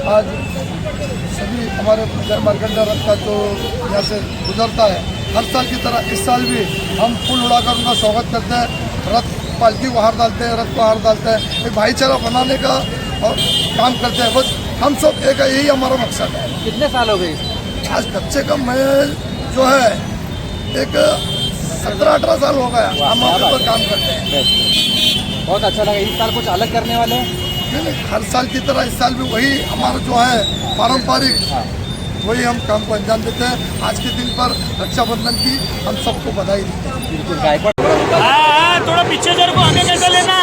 आज सभी हमारे जय मार्कंडा रथ का जो यहाँ से गुजरता है, हर साल की तरह इस साल भी हम फूल उड़ाकर उनका स्वागत करते हैं। रथ पालकी को हार डालते हैं, रथ को हार डालते हैं, एक भाईचारा बनाने का और काम करते हैं। बस हम सब एक है, यही हमारा मकसद है। कितने साल हो गए? आज कम से कम मैं जो है एक 17-18 साल हो गया हम आपके पर काम करते हैं। बहुत अच्छा लगा। इस साल कुछ अलग करने वाले हैं? नहीं, हर साल की तरह इस साल भी वही हमारा जो है पारंपरिक, वही हम काम को अंजाम देते हैं। आज के दिन पर रक्षाबंधन की हम सबको बधाई देते हैं। बिल्कुल। गायकवाड़ थोड़ा पीछे जर को आगे कैसे लेना।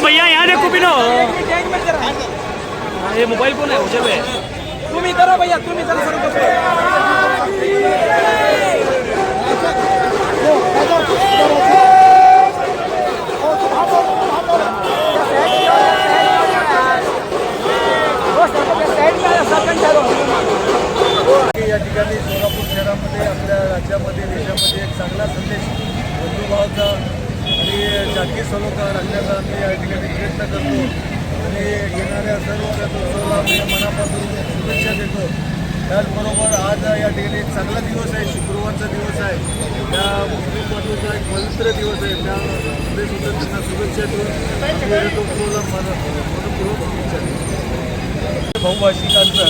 भैया यहाँ देखो बिनो, ये मोबाइल फोन है मुझे पे। तुम इधर हो भैया, तुम इधर या ठिकाणी सोलापूर शहरामध्ये, आपल्या राज्यामध्ये, देशामध्ये एक चांगला संदेश बंधुभावाचा आणि जाती सलोखा राखण्याचा आम्ही या ठिकाणी प्रयत्न करतो आणि येणाऱ्या सर्व रथोत्सवाला आम्ही मनापासून शुभेच्छा देतो। त्याचबरोबर आज या ठिकाणी एक चांगला दिवस आहे, शुक्रवारचा दिवस आहे, त्या मुस्लिम बांधवांचा एक पवित्र दिवस आहे। त्यामध्ये सुद्धा त्यांना शुभेच्छा देऊन रथोत्सवाला मनपूर्वक शुभेच्छा देतो। बहुभाषिकांचं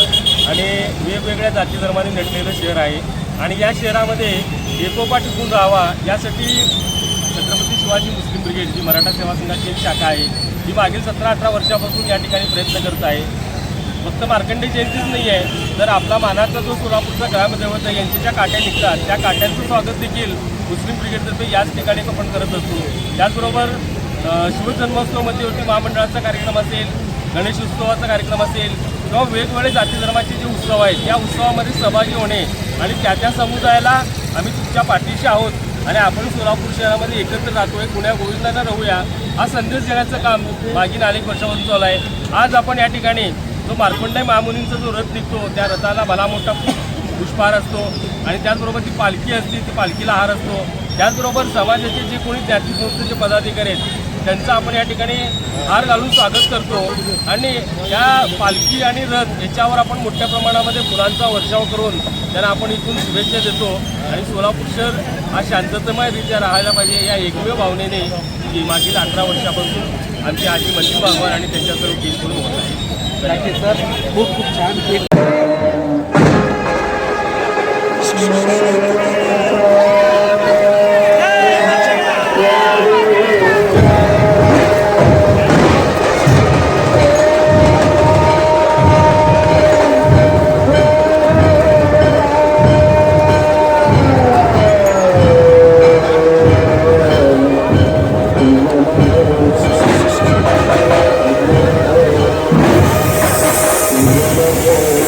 आणि वेगवेगळ्या जाती धर्माने नटलेलं शहर आहे आणि या शहरामध्ये एकोपा टिकून राहावा यासाठी छत्रपती शिवाजी मुस्लिम ब्रिगेड जी मराठा सेवा संघाची एक शाखा आहे, ही मागील 17-18 वर्षापासून या ठिकाणी प्रयत्न करत आहे। फक्त मार्कंडे जयंतीच नाही आहे, तर आपला मानाचा जो सोलापूरचा ग्रामदैवत आहे यांच्या ज्या काट्या निघतात त्या काट्यांचं स्वागत देखील मुस्लिम ब्रिगेडतर्फे याच ठिकाणी आपण करत असतो। त्याचबरोबर शिवजन्मोत्सव मध्यवर्ती महामंडळाचा कार्यक्रम असेल, गणेश उत्सवाचा कार्यक्रम असेल किंवा वेगवेगळे जाती धर्माचे जे उत्सव आहेत या उत्सवामध्ये सहभागी होणे आणि त्या समुदायाला आम्ही तुमच्या पाठीशी आहोत आणि आपण सोलापूर शहरामध्ये एकत्र राहतोय, कुण्या गोविंदांना राहूया हा संदेश देण्याचं काम मागील अनेक वर्षापासून चालू आहे। आज आपण या ठिकाणी जो मार्कंडेय महामुनींचा जो रथ निघतो त्या रथाला भला मोठा पुष्पहार असतो आणि त्याचबरोबर ती पालखी असते, ती पालखीला हार असतो। त्याचबरोबर समाजाचे जे कोणी ज्ञाती संस्थेचे पदाधिकारी आहेत त्यांचं आपण या ठिकाणी हार घालून स्वागत करतो आणि या पालखी आणि रथ याच्यावर आपण मोठ्या प्रमाणामध्ये फुलांचा वर्षाव करून त्यांना आपण इथून शुभेच्छा देतो आणि सोलापूर शहर हा शांततामयरित्या राहायला पाहिजे या एकमेव भावनेने की मागील 18 वर्षापासून आमची आजी मल्लिक बागवान आणि त्यांच्या सर्व टीम करून होत आहे। थँक्यू सर, खूप खूप छान। Yeah.